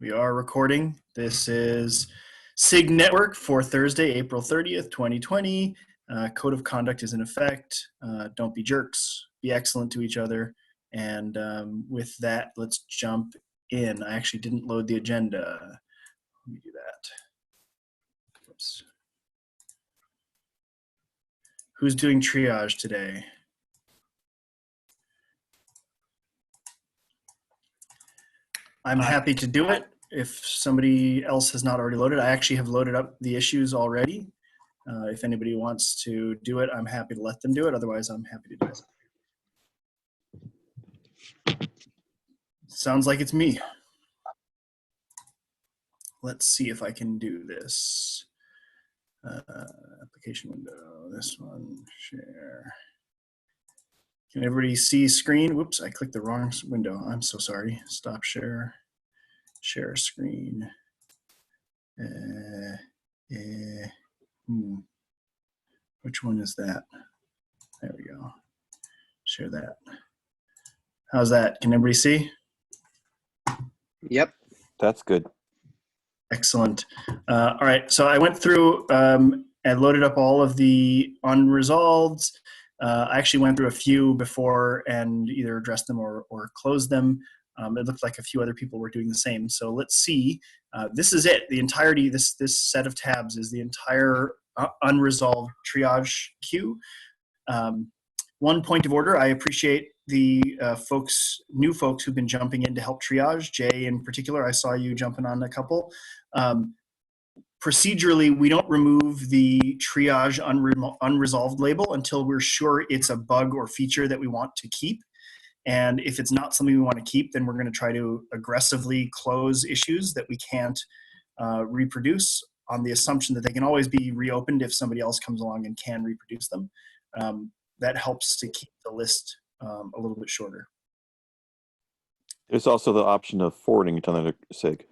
We are recording. This is SIG Network for Thursday, April 30th, 2020. Code of conduct is in effect. Don't be jerks. Be excellent to each other. And with that, let's jump in. I actually didn't load the agenda. Let me do that. Oops. Who's doing triage today? I'm happy to do it. If somebody else has not already loaded, I actually have loaded up the issues already. If anybody wants to do it, I'm happy to let them do it. Otherwise, I'm happy to do it. Sounds like it's me. Let's see if I can do this. Application window, this one, share. Can everybody see screen? Whoops, I clicked the wrong window. I'm so sorry. Stop share. Share screen. Which one is that? There we go. Share that. How's that? Can everybody see? Yep. That's good. Excellent. All right, so I went through and loaded up all of the unresolved. I actually went through a few before and either addressed them or closed them. It looked like a few other people were doing the same. So let's see. This is it. The entirety, this set of tabs is the entire unresolved triage queue. One point of order, I appreciate the new folks who've been jumping in to help triage. Jay in particular, I saw you jumping on a couple. Procedurally, we don't remove the triage unresolved label until we're sure it's a bug or feature that we want to keep. And if it's not something we want to keep, then we're going to try to aggressively close issues that we can't reproduce on the assumption that they can always be reopened if somebody else comes along and can reproduce them. That helps to keep the list a little bit shorter. There's also the option of forwarding to another SIG.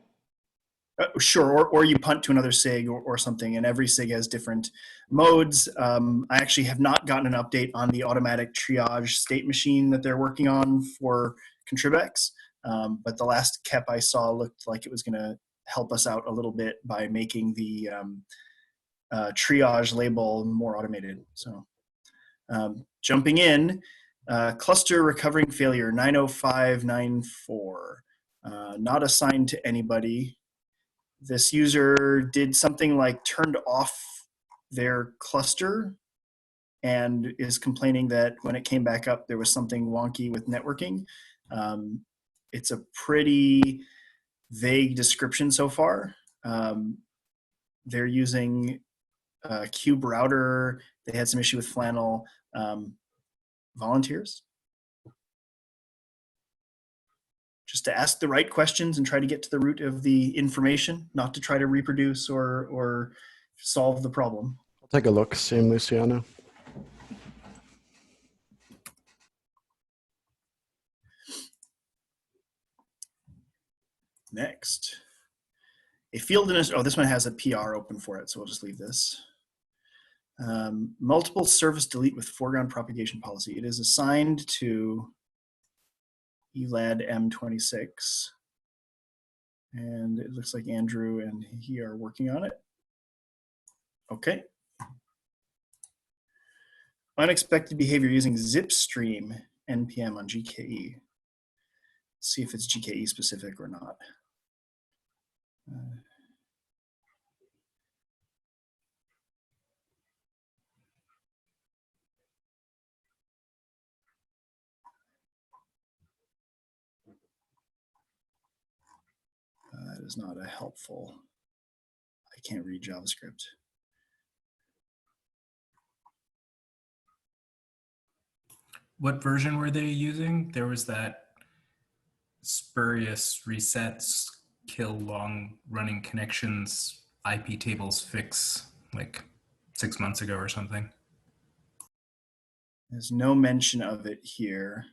Sure, or you punt to another SIG or something, and every SIG has different modes. I actually have not gotten an update on the automatic triage state machine that they're working on for Contribex, but the last KEP I saw looked like it was going to help us out a little bit by making the triage label more automated. So jumping in, cluster recovering failure 90594, not assigned to anybody. This user did something like turned off their cluster and is complaining that when it came back up, there was something wonky with networking. It's a pretty vague description so far. They're using Cube router. They had some issue with Flannel. Volunteers? Just to ask the right questions and try to get to the root of the information, not to try to reproduce or solve the problem. I'll take a look. Same, Luciano. Next, a field administrator. Oh, this one has a PR open for it, so we'll just leave this. Multiple service delete with foreground propagation policy. It is assigned to ELAD M26, and it looks like Andrew and he are working on it. Okay. Unexpected behavior using Zipstream NPM on GKE. Let's see if it's GKE specific or not. That is not a helpful. I can't read JavaScript. What version were they using? There was that spurious resets, kill long running connections, IP tables fix like 6 months ago or something. There's no mention of it here.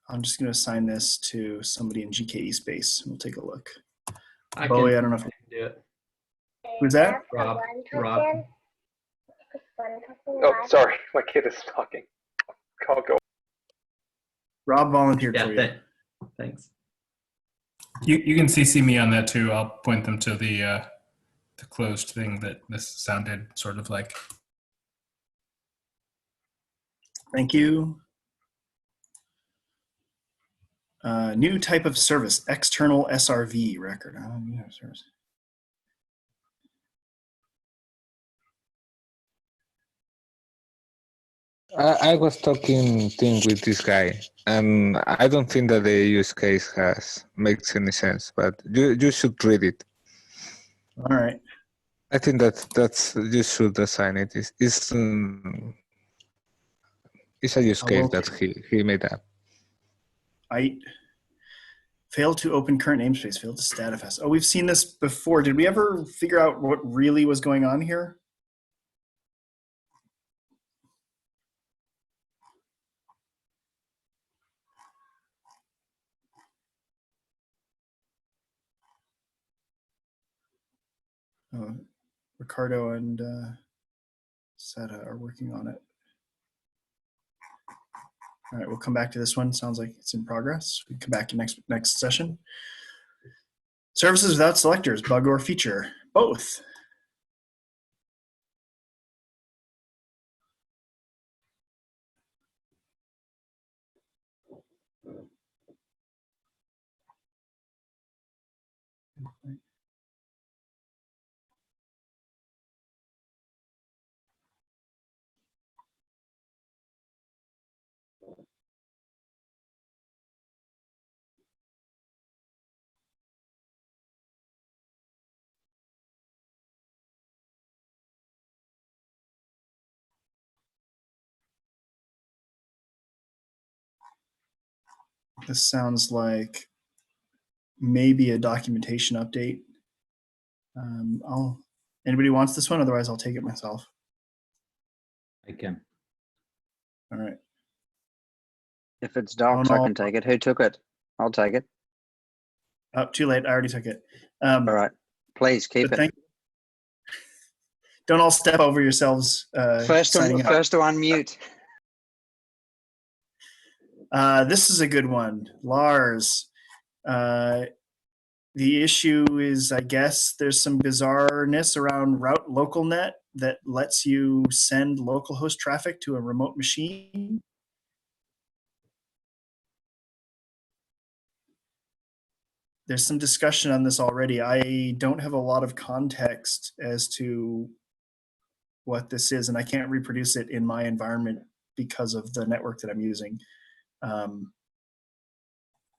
I'm just going to assign this to somebody in GKE space. We'll take a look. Bowie, I don't know if I can do it. Who's that? Rob. Oh, sorry, my kid is talking. can't go. Rob volunteered Yeah, for you. thanks. You can CC me on that too. I'll point them to the closed thing that this sounded sort of like. Thank you. New type of service, external SRV record. Oh, new type of service. I was talking with this guy, and I don't think that the use case makes any sense. But you should read it. All right. I think that's you should assign it. It's a use case that he made up. I failed to open current namespace, failed to statify. Oh, we've seen this before. Did we ever figure out what really was going on here? Ricardo and Seta are working on it. All right, we'll come back to this one. Sounds like it's in progress. We come back to next session. Services without selectors, bug or feature, both. This sounds like maybe a documentation update. Anybody wants this one? Otherwise, I'll take it myself. I can. All right. If it's docs, I can take it. Who took it? I'll take it. Oh, too late. I already took it. All right. Please keep it. Don't all step over yourselves. First to unmute. This is a good one. Lars. The issue is, I guess, there's some bizarreness around route localnet that lets you send localhost traffic to a remote machine. There's some discussion on this already. I don't have a lot of context as to what this is, and I can't reproduce it in my environment because of the network that I'm using.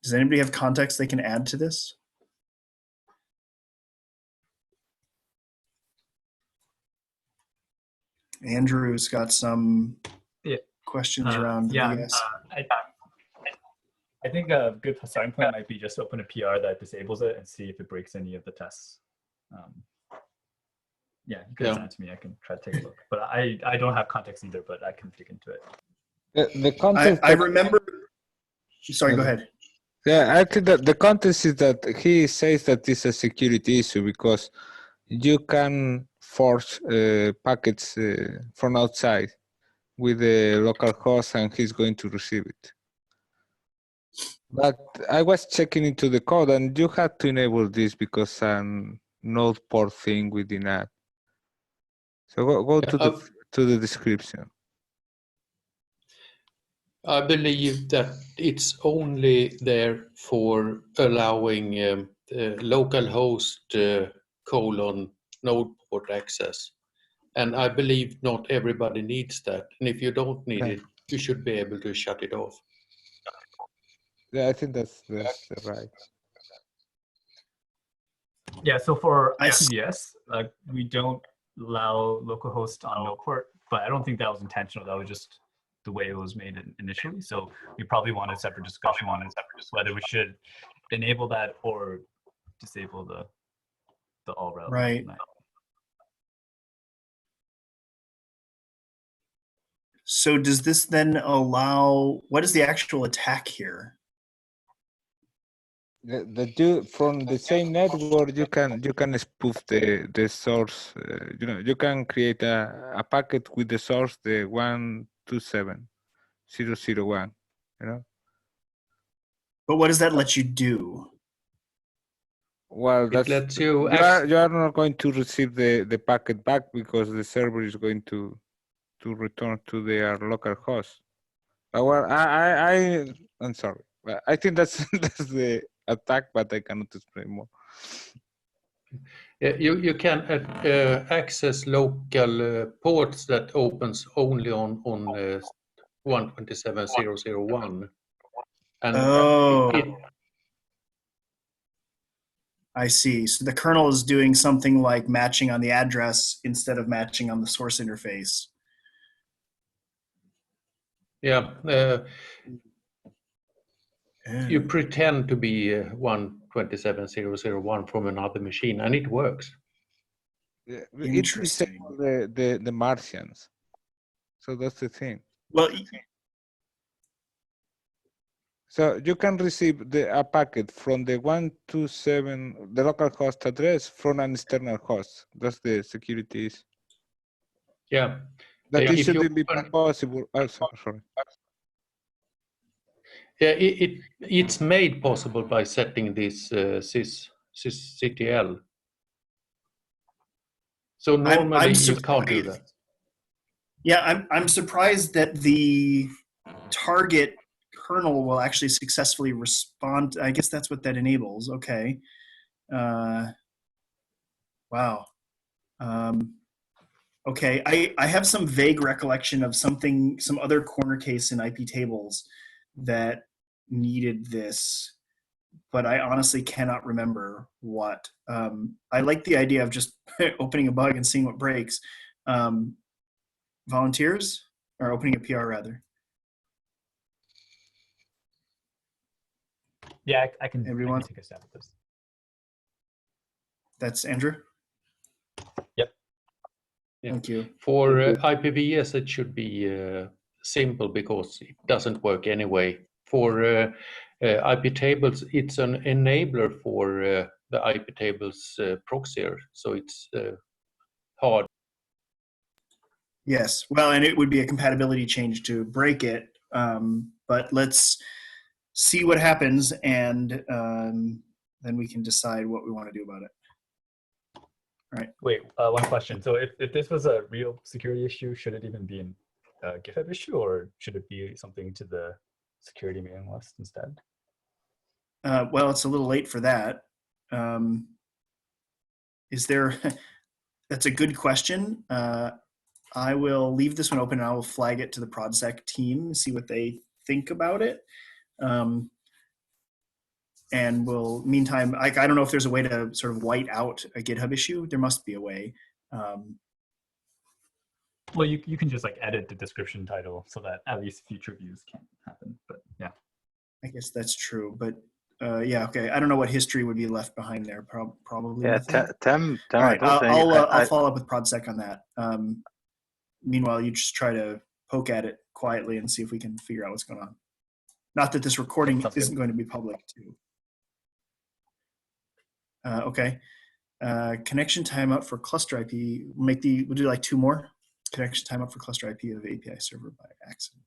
Does anybody have context they can add to this? Andrew's got some questions around VS. I think a good starting point might be just open a PR that disables it and see if it breaks any of the tests. Yeah, you can send it to me. I can try to take a look. But I don't have context either, but I can dig into it. The context. I remember. Sorry, go ahead. Yeah, I think that the context is that he says that it's a security issue because you can force packets from outside with the local host and he's going to receive it. But I was checking into the code and you had to enable this because some node port thing within app. So go to the description. I believe that it's only there for allowing local host node port access. And I believe not everybody needs that. And if you don't need it, you should be able to shut it off. Yeah, I think that's right. Yeah, so for IPVS, we don't allow localhost on node port, but I don't think that was intentional. That was just the way it was made initially. So we probably want a separate discussion on whether we should enable that or disable the all route. Right. So does this then allow, what is the actual attack here? From the same network you can spoof the source. You can create a packet with the source, the 127, 001, you know? But what does that let you do? Well, that's lets you you are not going to receive the packet back because the server is going to return to their local host. Well, I'm sorry. I think that's that's the attack, but I cannot explain more. You can access local ports that opens only on 127.0.0.1, and Oh, I see. So the kernel is doing something like matching on the address instead of matching on the source interface. yeah, you Oh, pretend to be 127.0.0.1 from another machine, and it works. It interesting. disables the Martians. So that's the thing. Well, So you can receive a packet from the 127, the local host address, from an external host. That's the security issue. Yeah. That it If you shouldn't be open- possible. Oh, sorry. Yeah, it's made possible by setting this sysctl. So normally you can't do that. Yeah, I'm surprised that the target kernel will actually successfully respond. I guess that's what that enables. Okay. Wow. Okay, I have some vague recollection of some other corner case in IP tables that needed this, but I honestly cannot remember what. I like the idea of just opening a bug and seeing what breaks. Volunteers? Or opening a PR rather. Yeah, I can Everyone? take a stab at this. That's Andrew? Yep. Yeah. Thank you. For IPVS, it should be simple because it doesn't work anyway. For IP tables, it's an enabler for the IP tables proxier, so it's hard. Yes, well, and it would be a compatibility change to break it, but let's see what happens, and then we can decide what we want to do about it. All right. Wait, one question. So if this was a real security issue, should it even be a GitHub issue, or should it be something to the security mailing list instead? Well, it's a little late for that. Is there, that's a good question. I will leave this one open and I will flag it to the ProdSec team, see what they think about it. And we'll, meantime, I don't know if there's a way to sort of white out a GitHub issue. There must be a way. Well, you can just like edit the description title so that at least future views can't happen, but yeah. I guess that's true, but yeah, okay. I don't know what history would be left behind there. Probably Yeah, nothing. Tim, All right, I don't think I'll follow up with ProdSec on that. Meanwhile, you just try to poke at it quietly and see if we can figure out what's going on. Not that this recording Sounds isn't good. going to be public too. Okay. Connection timeout for cluster IP. We'll do like 2 more. Connection timeout for cluster IP of API server by accident.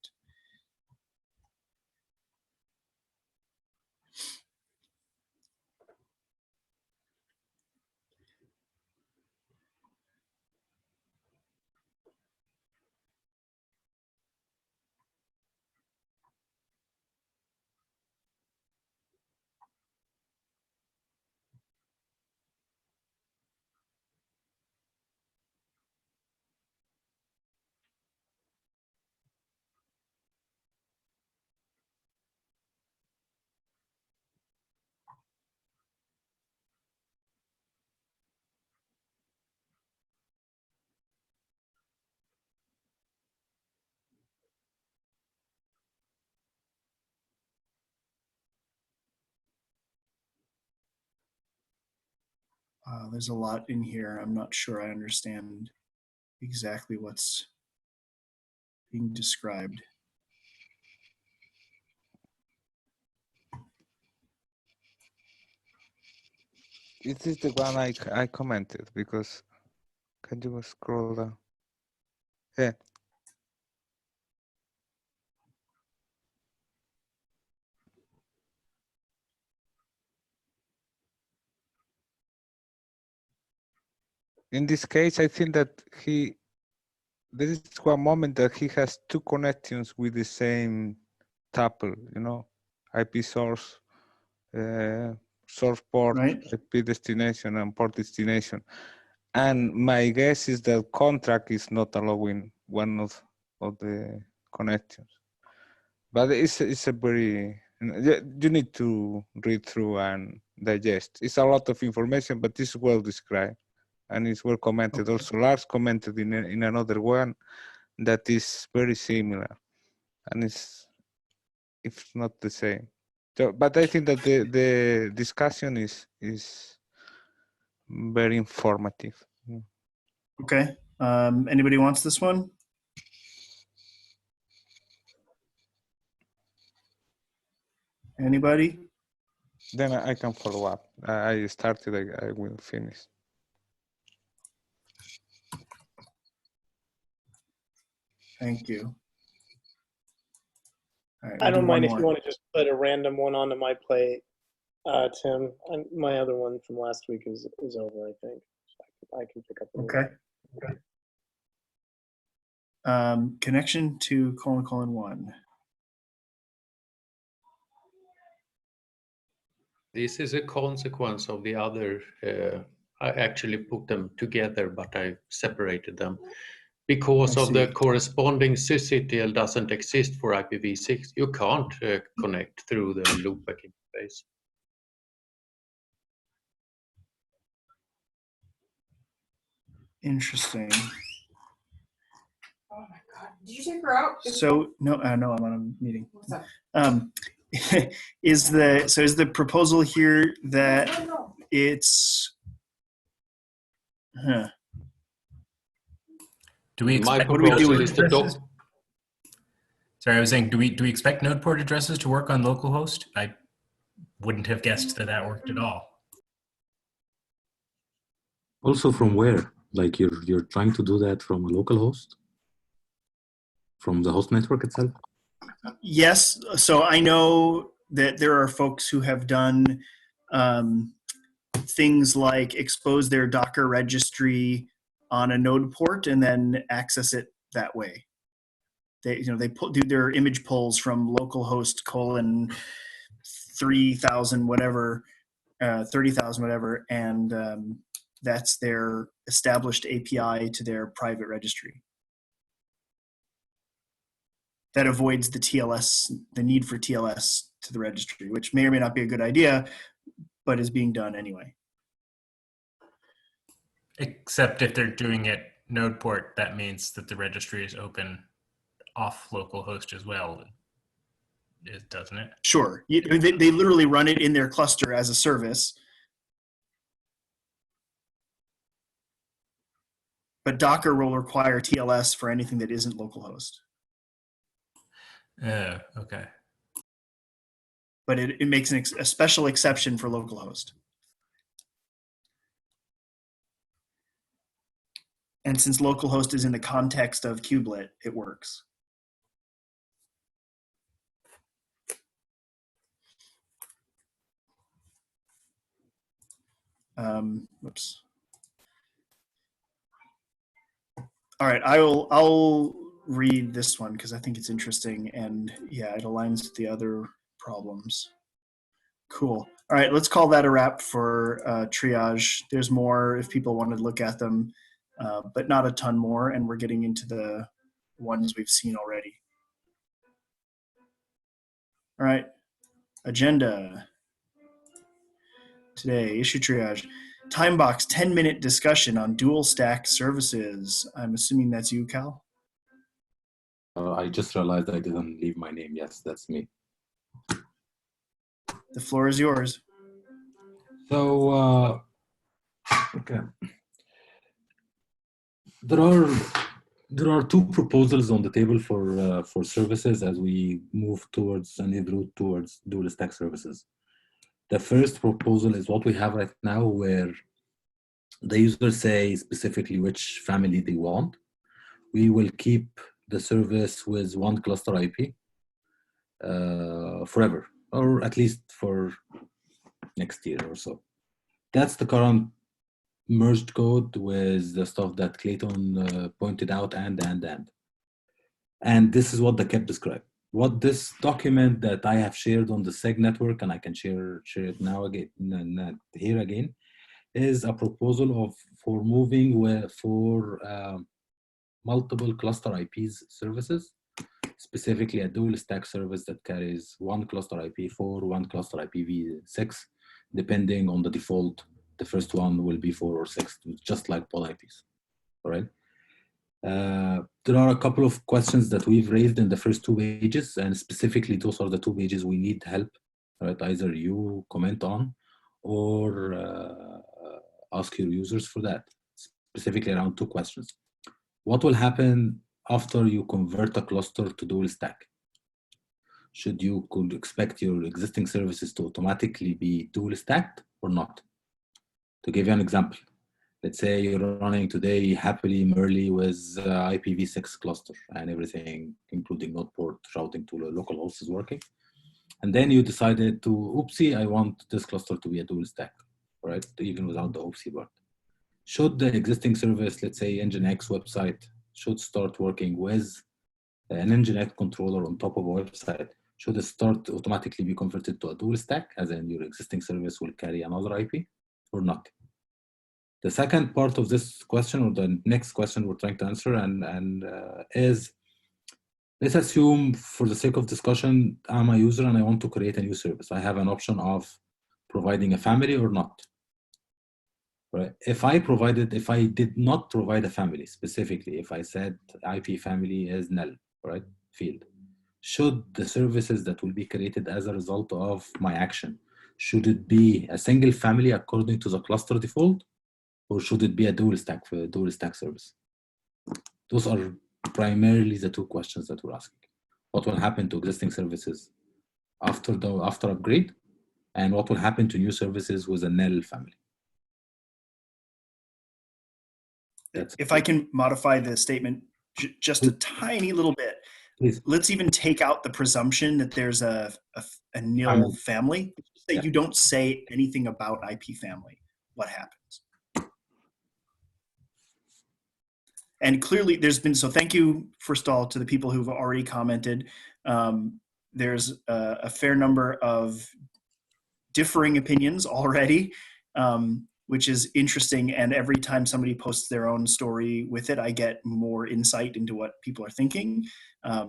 There's a lot in here. I'm not sure I understand exactly what's being described. This is the one I commented because can you scroll down? Yeah. in this case, I think that there is one moment that he has two connections with the same tuple, you know, IP source, source port, Right. IP destination, and port destination. And my guess is that contract is not allowing one of the connections. But it's a very, you need to read through and digest. It's a lot of information, but it's well described and it's well commented. Okay. Also, Lars commented in another one that is very similar, and it's not the same. So, but I think that the discussion is very informative. Okay. Anybody wants this one? Anybody? Then I can follow up. I started, I will finish. Thank you. All right, I we'll don't do mind one if you more. want to just put a random one onto my plate, Tim. And my other one from last week is over, I think. So I can pick up. Okay. Connection to : 1. This is a consequence of the other. I actually put them together, but I separated them because I of the see. corresponding sysctl doesn't exist for IPv6. You can't connect through the loopback interface. Interesting. Oh my God. Did you take her out? So no, no, I'm on a meeting. What's up? Is the proposal here that No. it's Do we My expect what do we do proposal with is the doc. Sorry, I was saying, do we expect node port addresses to work on localhost? I wouldn't have guessed that worked at all. Also, from where? Like you're trying to do that from a local host? From the host network itself? Yes. So I know that there are folks who have done things like expose their Docker registry on a node port and then access it that way. They do their image pulls from localhost : 3,000 whatever, 30,000 whatever, and that's their established API to their private registry. That avoids the need for TLS to the registry, which may or may not be a good idea, but is being done anyway. Except if they're doing it node port, that means that the registry is open off localhost as well, doesn't it? Sure. They literally run it in their cluster as a service. But Docker will require TLS for anything that isn't localhost. Okay. But it makes a special exception for localhost. And since localhost is in the context of kubelet, it works. Whoops. All right, I'll read this one because I think it's interesting, and yeah, it aligns with the other problems. Cool. All right, let's call that a wrap for triage. There's more if people want to look at them, but not a ton more, and we're getting into the ones we've seen already. All right, agenda. Today, issue triage. Timebox 10-minute discussion on dual stack services. I'm assuming that's you, Cal? I just realized I didn't leave my name. Yes, that's me. The floor is yours. So, okay. There are two proposals on the table for services as we move towards and evolve towards dual stack services. The first proposal is what we have right now, where the users say specifically which family they want. We will keep the service with one cluster IP forever, or at least for next year or so. That's the current merged code with the stuff that Clayton pointed out, and this is what the KEP described. What this document that I have shared on the SIG network, and I can share it now again, here again, is a proposal for moving for multiple cluster IPs services, specifically a dual stack service that carries one cluster IP4, one cluster IPv6, depending on the default. The first one will be 4 or 6, just like pod IPs. All right. There are a couple of questions that we've raised in the first 2 pages, and specifically those are the 2 pages we need help. Right, either you comment on or ask your users for that. Specifically around 2 questions. What will happen after you convert a cluster to dual stack? Could expect your existing services to automatically be dual stacked or not? To give you an example, let's say you're running today happily Merly with IPv6 cluster and everything, including node port routing to the local host is working. And then you decided to, oopsie, I want this cluster to be a dual stack, right? Even without the oopsie part. Should the existing service, let's say Nginx website, should start working with an Nginx controller on top of a website, should it start automatically be converted to a dual stack, as in your existing service will carry another IP or not? The second part of this question, or the next question we're trying to answer, is, let's assume for the sake of discussion, I'm a user and I want to create a new service. I have an option of providing a family or not. Right. If I did not provide a family specifically, if I said IP family is null, right, field, should the services that will be created as a result of my action, should it be a single family according to the cluster default, or should it be a dual stack for a dual stack service? Those are primarily the 2 questions that we're asking. What will happen to existing services after upgrade, and what will happen to new services with a null family? If I can modify the statement just a tiny little bit, please. Let's even take out the presumption that there's a nil family. That you don't say anything about IP family. What happens? And clearly there's been, so thank you first of all to the people who've already commented. There's a fair number of differing opinions already, which is interesting. And every time somebody posts their own story with it, I get more insight into what people are thinking. I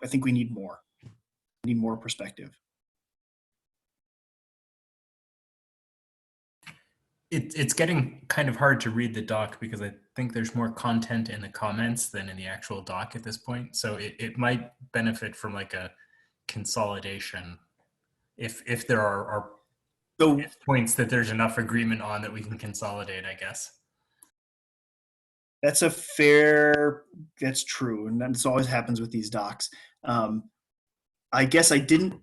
think we need more. We need more perspective. It's getting kind of hard to read the doc because I think there's more content in the comments than in the actual doc at this point. So it might benefit from like a consolidation if there are points that there's enough agreement on that we can consolidate, I guess. That's true. And that's always happens with these docs. I guess I didn't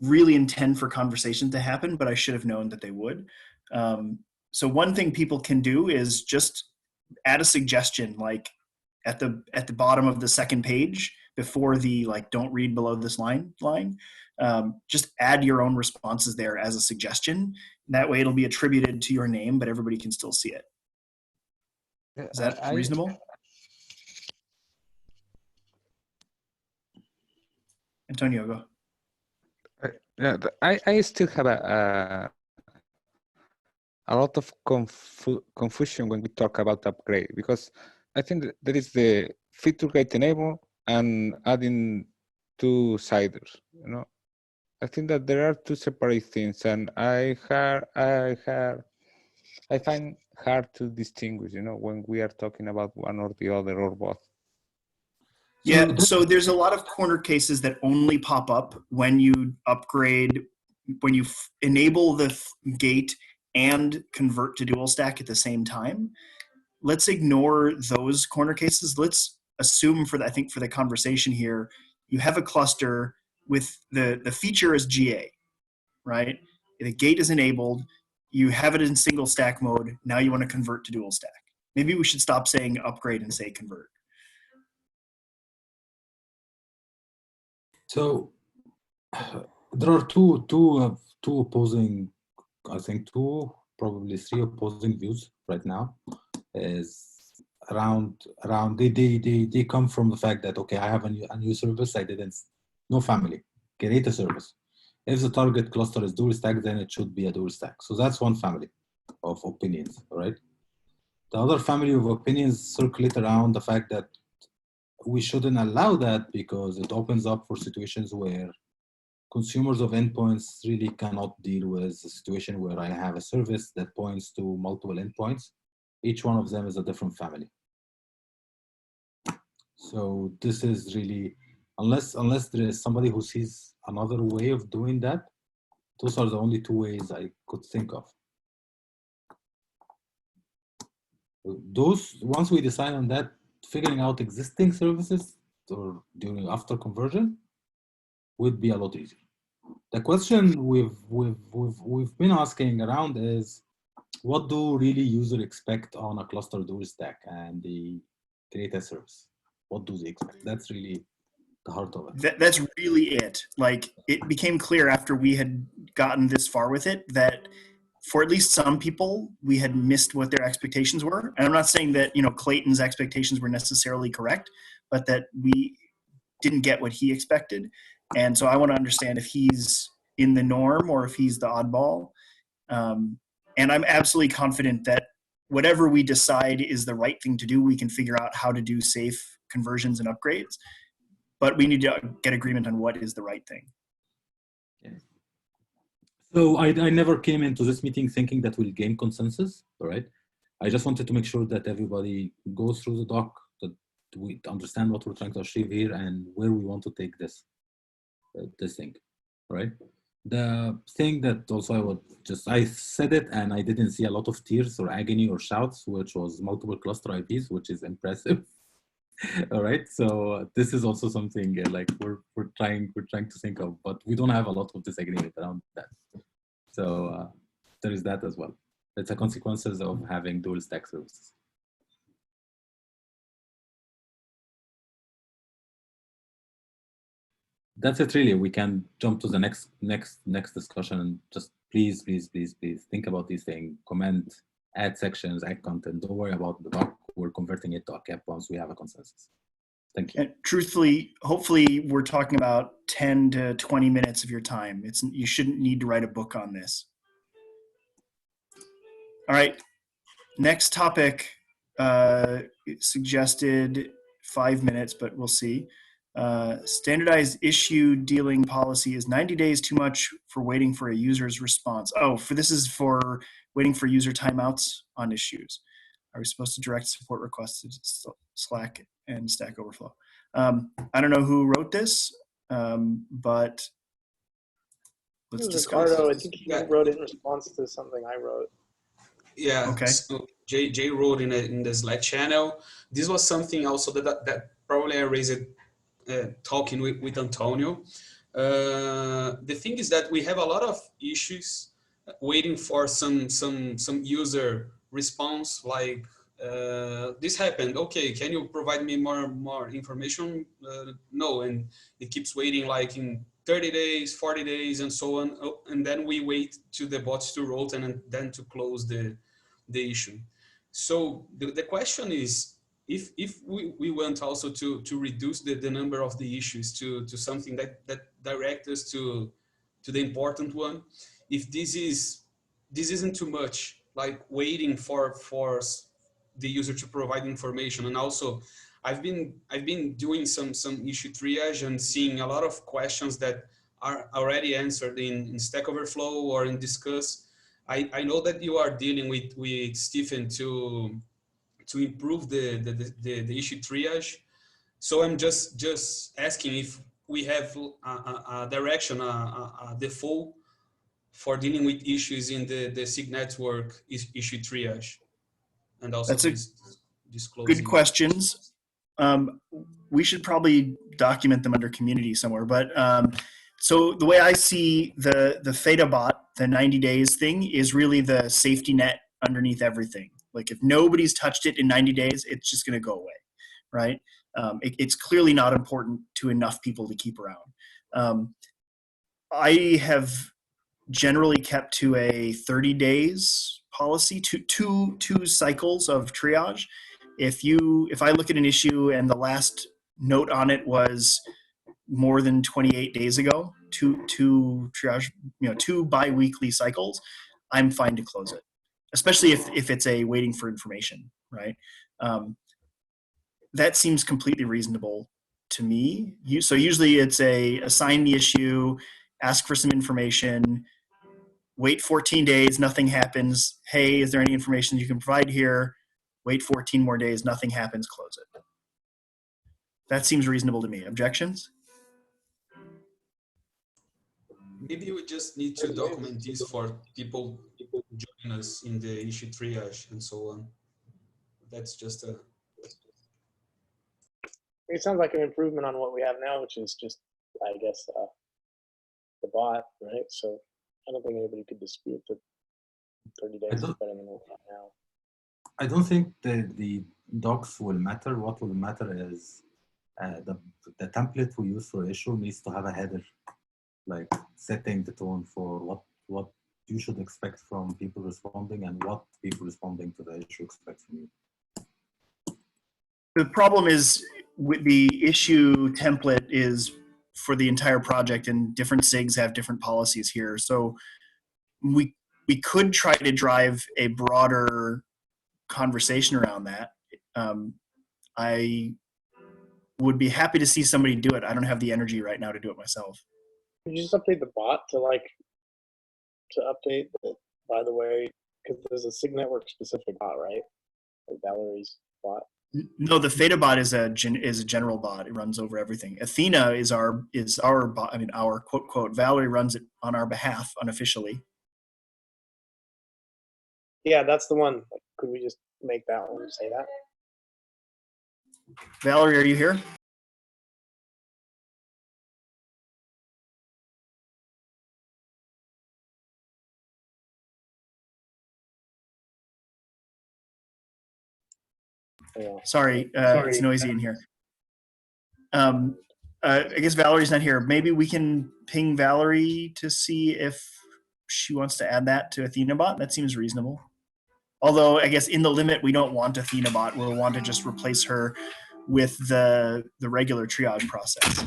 really intend for conversation to happen, but I should have known that they would. So one thing people can do is just add a suggestion, like at the bottom of the second page before the don't read below this line. Just add your own responses there as a suggestion. That way it'll be attributed to your name, but everybody can still see it. Is that reasonable? Antonio, go. I still have a lot of confusion when we talk about upgrade, because I think that there is the feature gate enable and adding 2 siders. I think that there are 2 separate things, and I find hard to distinguish, when we are talking about one or the other or both. Yeah, so there's a lot of corner cases that only pop up when you upgrade, when you enable the gate and convert to dual stack at the same time. Let's ignore those corner cases. Let's assume I think for the conversation here, you have a cluster with the feature is GA, right? The gate is enabled. You have it in single stack mode. Now you want to convert to dual stack. Maybe we should stop saying upgrade and say convert. So there are two opposing, I think, two probably 3 opposing views right now. Is around they come from the fact that, okay, I have a new service, no family, create a service. If the target cluster is dual stack, then it should be a dual stack. So that's one family of opinions, right? The other family of opinions circulate around the fact that we shouldn't allow that because it opens up for situations where consumers of endpoints really cannot deal with a situation where I have a service that points to multiple endpoints. Each one of them is a different family. So this is really, unless there is somebody who sees another way of doing that, those are the only 2 ways I could think of. Those, once we decide on that, figuring out existing services or after conversion would be a lot easier. The question we've been asking around is, what do really users expect on a cluster dual stack and the create a service? What do they expect? That's really the heart of it. That's really it. Like, it became clear after we had gotten this far with it that for at least some people, we had missed what their expectations were. And I'm not saying that, Clayton's expectations were necessarily correct, but that we didn't get what he expected. And so I want to understand if he's in the norm or if he's the oddball. And I'm absolutely confident that whatever we decide is the right thing to do, we can figure out how to do safe conversions and upgrades. But we need to get agreement on what is the right thing. Yes. So I never came into this meeting thinking that we'll gain consensus, all right? I just wanted to make sure that everybody goes through the doc, that we understand what we're trying to achieve here and where we want to take this thing, right? The thing that also I said it and I didn't see a lot of tears or agony or shouts, which was multiple cluster IPs, which is impressive. All right, so this is also something like we're trying to think of, but we don't have a lot of disagreement around that. So there is that as well. It's a consequences of having dual stack services. That's it really. We can jump to the next discussion and just please think about these things, comment, add sections, add content. Don't worry about the doc. We're converting it to a cap once we have a consensus. Thank you. And truthfully, hopefully we're talking about 10 to 20 minutes of your time. You shouldn't need to write a book on this. All right, next topic suggested 5 minutes, but we'll see. Standardized issue dealing policy is 90 days too much for waiting for a user's response. Oh, this is for waiting for user timeouts on issues. Are we supposed to direct support requests to Slack and Stack Overflow? I don't know who wrote this, but let's discuss. Ricardo, I think he wrote it in response to something I wrote. Yeah. Okay. So Jay wrote in the Slack channel. This was something also that probably I raised talking with Antonio. The thing is that we have a lot of issues waiting for some user response, like this happened. Okay, can you provide me more information? No, and it keeps waiting like in 30 days, 40 days, and so on. And then we wait to the bots to roll and then to close the issue. So the question is, if we want also to reduce the number of the issues to something that direct us to the important one, if this isn't too much, like waiting for the user to provide information. And also I've been doing some issue triage and seeing a lot of questions that are already answered in Stack Overflow or in Discuss. I know that you are dealing with Stephen to improve the issue triage. So I'm just asking if we have a direction, a default for dealing with issues in the SIG network issue triage. And also that's disclosing. good questions. We should probably document them under community somewhere, but so the way I see the Theta bot, the 90 days thing, is really the safety net underneath everything. Like if nobody's touched it in 90 days, it's just going to go away, right? It's clearly not important to enough people to keep around. I have generally kept to a 30 days policy, two cycles of triage. If I look at an issue and the last note on it was more than 28 days ago, two triage, two bi-weekly cycles, I'm fine to close it, especially if it's a waiting for information, right? That seems completely reasonable to me. So usually it's assign the issue, ask for some information, wait 14 days, nothing happens. Hey, is there any information you can provide here? Wait 14 more days, nothing happens, close it. That seems reasonable to me. Objections? Maybe we just need to document this for people join us in the issue triage and so on. That's just a... It sounds like an improvement on what we have now, which is just, I guess, the bot, right? So I don't think anybody could dispute that 30 days is better than what we have now. I don't think the docs will matter. What will matter is the template we use for issue needs to have a header, like setting the tone for what you should expect from people responding and what people responding to the issue expect from you. The problem is with the issue template is for the entire project, and different SIGs have different policies here. So we could try to drive a broader conversation around that. I would be happy to see somebody do it. I don't have the energy right now to do it myself. Could you just update the bot to update the, by the way, because there's a SIG Network specific bot, right? Like Valerie's bot. No, the Feta bot is a general bot. It runs over everything. Athena is our bot. I mean, our quote quote. Valerie runs it on our behalf unofficially. Yeah, that's the one. Like, could we just make that one say that? Valerie, are you here? Yeah. Sorry, it's noisy in here. I guess Valerie's not here. Maybe we can ping Valerie to see if she wants to add that to AthenaBot. That seems reasonable. Although I guess in the limit, we don't want AthenaBot. We'll want to just replace her with the regular triage process.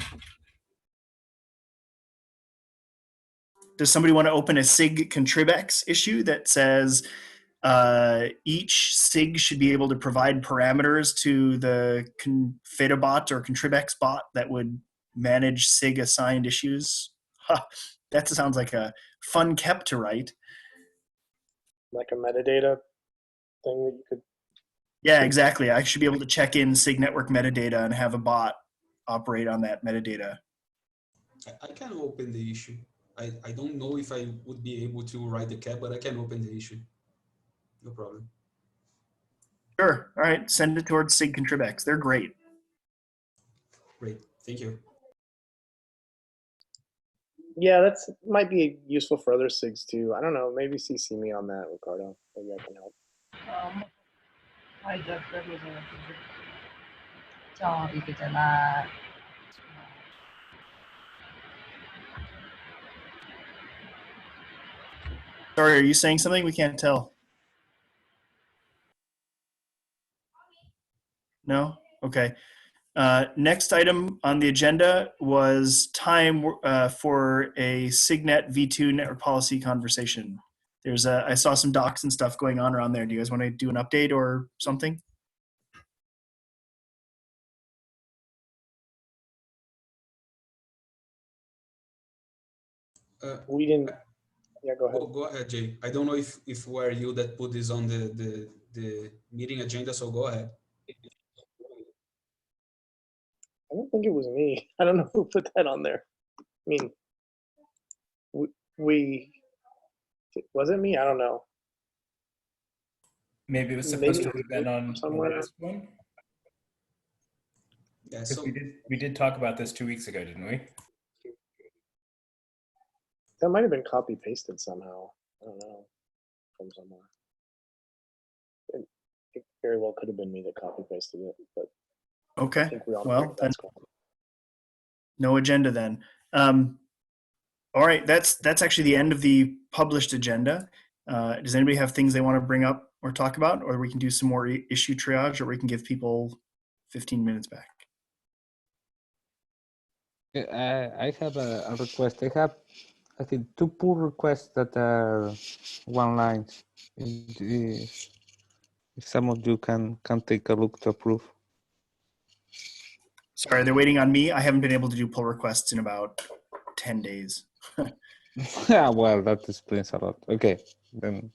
Does somebody want to open a SIG contribx issue that says each SIG should be able to provide parameters to the FetaBot or contribx bot that would manage SIG assigned issues? Huh, that sounds like a fun kept to write. Like a metadata thing that you could. Yeah, exactly. I should be able to check in SIG network metadata and have a bot operate on that metadata. I can open the issue. I don't know if I would be able to write the cap, but I can open the issue. No problem. Sure. All right. Send it towards SIG contribx. They're great. Great. Thank you. Yeah, that's might be useful for other SIGs too. I don't know. Maybe CC me on that, Ricardo. Maybe I can help. Sorry, are you saying something? We can't tell. No? Okay. Next item on the agenda was time for a SIGNet v2 network policy conversation. I saw some docs and stuff going on around there. Do you guys want to do an update or something? We didn't. Yeah, go ahead. Go ahead, Jay. I don't know if were you that put this on the meeting agenda, so go ahead. I don't think it was me. I don't know who put that on there. I mean, was it me? I don't know. Maybe it was supposed to have been on somewhere. The last one. Yeah, so we did talk about this 2 weeks ago, didn't we? That might have been copy pasted somehow. I don't know, from somewhere. It very well could have been me that copy pasted it, but okay. I think we all know Well, that's going on. No agenda then. All right, that's actually the end of the published agenda. Does anybody have things they want to bring up or talk about, or we can do some more issue triage, or we can give people 15 minutes back? I have a request. I have, I think, 2 pull requests that are one line. If some of you can take a look to approve. Sorry, they're waiting on me. I haven't been able to do pull requests in about 10 days. Yeah, well, that explains a lot. Okay, then.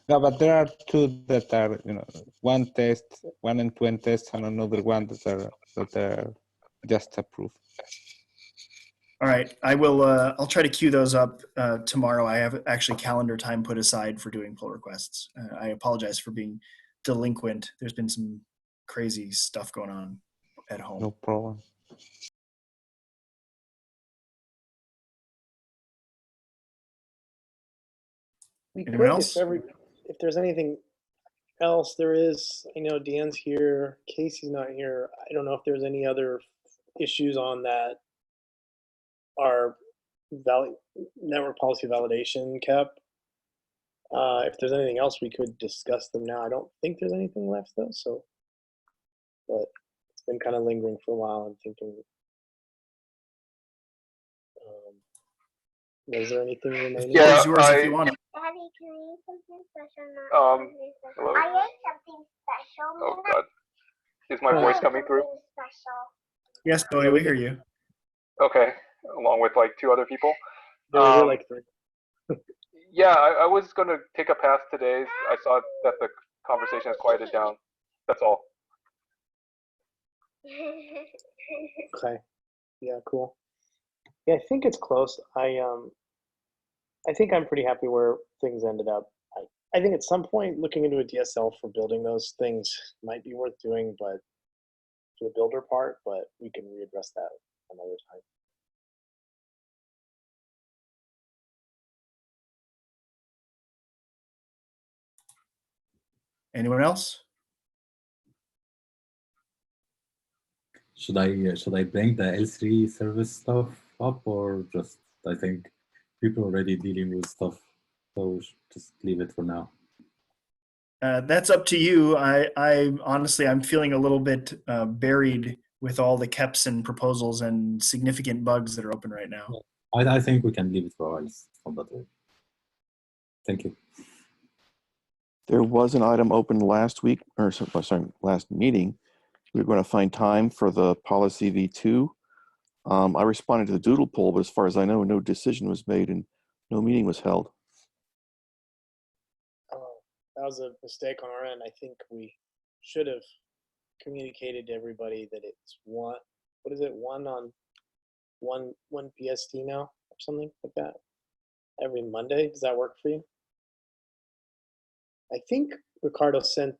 No, but there are 2 that are, one test, one end-to-end test, and another one that are just approved. All right, I will. I'll try to queue those up tomorrow. I have actually calendar time put aside for doing pull requests. I apologize for being delinquent. There's been some crazy stuff going on at home. No problem. We Anyone could, else? if there's anything else there is, I know Dan's here, Casey's not here. I don't know if there's any other issues on that are network policy validation kept. If there's anything else, we could discuss them now. I don't think there's anything left though, so, but it's been kind of lingering for a while. I'm thinking, is there anything remaining? Yeah, it's yours if you want it. Daddy, can I eat something special now? Hello? I ate something special. Oh God, is my voice coming through? Yes, Cody, we hear you. Okay, along with like 2 other people. Yeah, we're like 3. Yeah, I was gonna take a pass today. I saw that the conversation has quieted down. That's all. Okay. Yeah, cool. Yeah, I think it's close. I think I'm pretty happy where things ended up. I think at some point looking into a DSL for building those things might be worth doing, but for the builder part, but we can readdress that another time. Anyone else? Should I bring the L3 service stuff up, or just, I think people are already dealing with stuff, so just leave it for now? That's up to you. I honestly, I'm feeling a little bit buried with all the KEPs and proposals and significant bugs that are open right now. I think we can leave it for a while on that way. Thank you. There was an item open last week, or sorry, last meeting. We were going to find time for the policy V2. I responded to the doodle poll, but as far as I know, no decision was made and no meeting was held. That was a mistake on our end. I think we should have communicated to everybody that it's one on one PST now or something like that every Monday. Does that work for you? I think Ricardo sent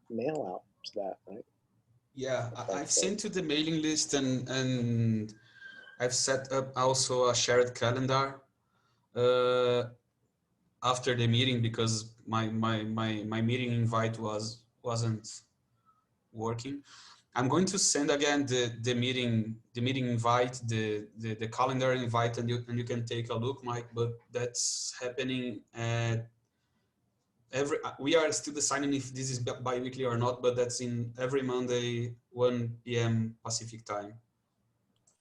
mail out to that, right? Yeah, I've sent to the mailing list and I've set up also a shared calendar after the meeting because my meeting invite wasn't working. I'm going to send again the meeting invite, the calendar invite, and you can take a look, Mike. But that's happening at we are still deciding if this is bi-weekly or not, but that's in every Monday, 1 p.m. Pacific time.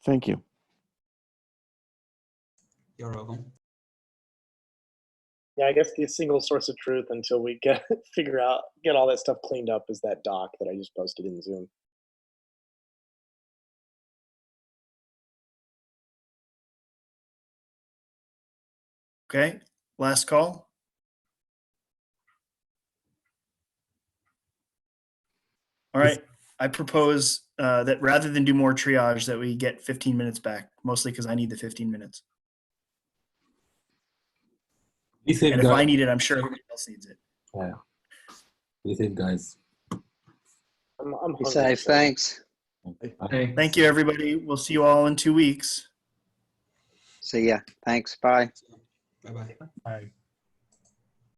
Thank you. You're welcome. Yeah, I guess the single source of truth until we get all that stuff cleaned up is that doc that I just posted in Zoom. Okay, last call. All right, I propose that rather than do more triage, that we get 15 minutes back, mostly because I need the 15 minutes. Be safe, and if guys. I need it, I'm sure everybody else needs it. Yeah. Be safe, guys. I'm Be safe. Thanks. Okay. Thank you, everybody. We'll see you all in 2 weeks. See ya. Thanks. Bye. Bye-bye. Bye.